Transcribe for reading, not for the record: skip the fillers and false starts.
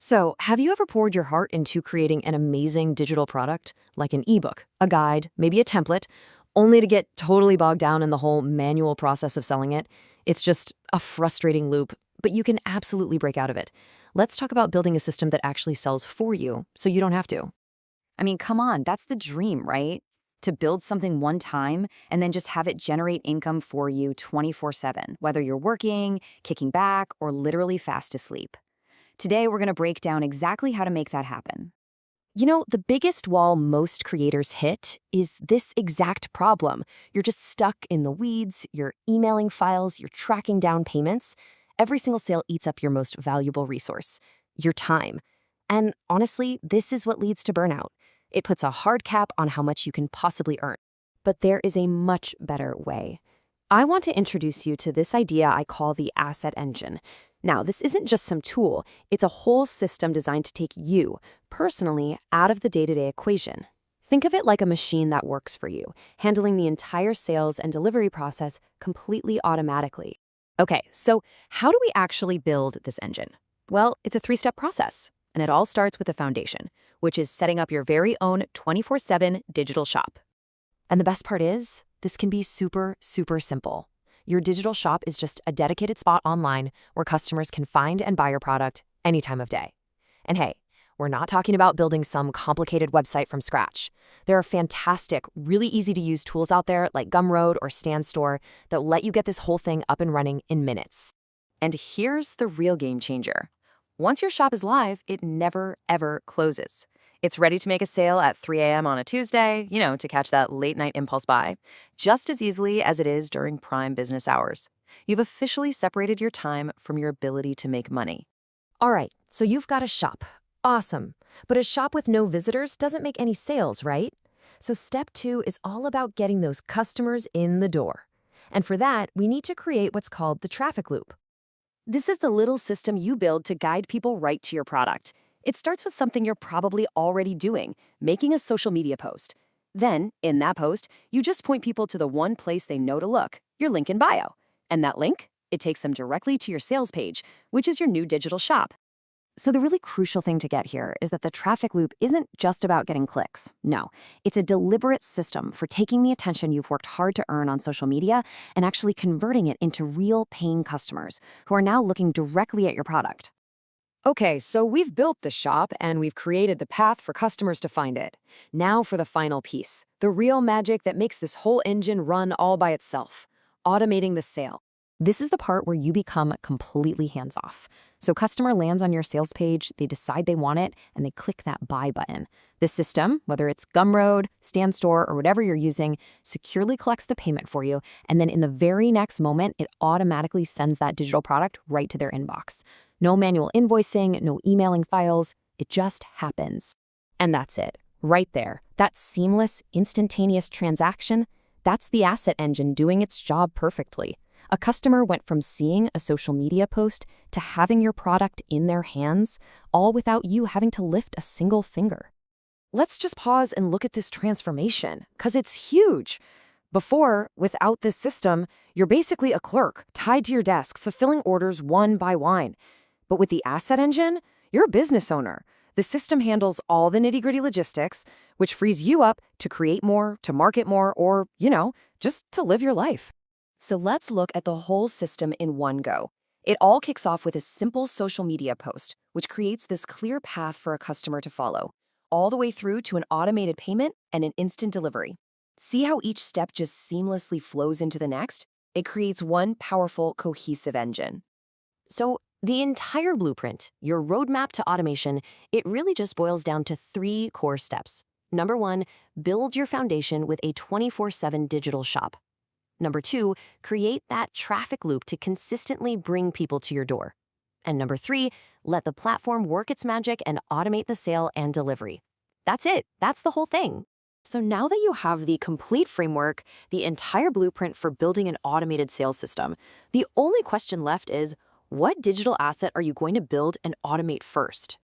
So, have you ever poured your heart into creating an amazing digital product, like an ebook, a guide, maybe a template, only to get totally bogged down in the whole manual process of selling it? It's just a frustrating loop, but you can absolutely break out of it. Let's talk about building a system that actually sells for you so you don't have to. I mean, come on, that's the dream, right? To build something one time and then just have it generate income for you 24/7, whether you're working, kicking back, or literally fast asleep. Today, we're going to break down exactly how to make that happen. The biggest wall most creators hit is this exact problem. You're just stuck in the weeds, you're emailing files, you're tracking down payments. Every single sale eats up your most valuable resource, your time. And honestly, this is what leads to burnout. It puts a hard cap on how much you can possibly earn. But there is a much better way. I want to introduce you to this idea I call the asset engine. Now, this isn't just some tool, it's a whole system designed to take you, personally, out of the day-to-day equation. Think of it like a machine that works for you, handling the entire sales and delivery process completely automatically. Okay, so how do we actually build this engine? Well, it's a three-step process, and it all starts with the foundation, which is setting up your very own 24/7 digital shop. And the best part is, this can be super, super simple. Your digital shop is just a dedicated spot online where customers can find and buy your product any time of day. And hey, we're not talking about building some complicated website from scratch. There are fantastic, really easy to use tools out there like Gumroad or StanStore that will let you get this whole thing up and running in minutes. And here's the real game changer. Once your shop is live, it never, ever closes. It's ready to make a sale at 3 a.m. on a Tuesday, to catch that late night impulse buy, just as easily as it is during prime business hours. You've officially separated your time from your ability to make money. All right, so you've got a shop. Awesome. But a shop with no visitors doesn't make any sales, right? So step 2 is all about getting those customers in the door. And for that, we need to create what's called the traffic loop. This is the little system you build to guide people right to your product. It starts with something you're probably already doing, making a social media post. Then, in that post, you just point people to the one place they know to look, your link in bio. And that link, it takes them directly to your sales page, which is your new digital shop. So the really crucial thing to get here is that the traffic loop isn't just about getting clicks. No, it's a deliberate system for taking the attention you've worked hard to earn on social media and actually converting it into real paying customers who are now looking directly at your product. Okay, so we've built the shop and we've created the path for customers to find it. Now for the final piece, the real magic that makes this whole engine run all by itself, automating the sale. This is the part where you become completely hands-off. So customer lands on your sales page, they decide they want it, and they click that buy button. The system, whether it's Gumroad, StanStore, or whatever you're using, securely collects the payment for you, and then in the very next moment, it automatically sends that digital product right to their inbox. No manual invoicing, no emailing files, it just happens. And that's it, right there. That seamless, instantaneous transaction, that's the asset engine doing its job perfectly. A customer went from seeing a social media post to having your product in their hands, all without you having to lift a single finger. Let's just pause and look at this transformation, because it's huge. Before, without this system, you're basically a clerk tied to your desk, fulfilling orders one by one. But with the asset engine, you're a business owner. The system handles all the nitty-gritty logistics, which frees you up to create more, to market more, or, just to live your life. So let's look at the whole system in one go. It all kicks off with a simple social media post, which creates this clear path for a customer to follow, all the way through to an automated payment and an instant delivery. See how each step just seamlessly flows into the next? It creates one powerful, cohesive engine. So the entire blueprint, your roadmap to automation, it really just boils down to 3 core steps. Number 1, build your foundation with a 24/7 digital shop. Number 2, create that traffic loop to consistently bring people to your door. And number 3, let the platform work its magic and automate the sale and delivery. That's it. That's the whole thing. So now that you have the complete framework, the entire blueprint for building an automated sales system, the only question left is, what digital asset are you going to build and automate first?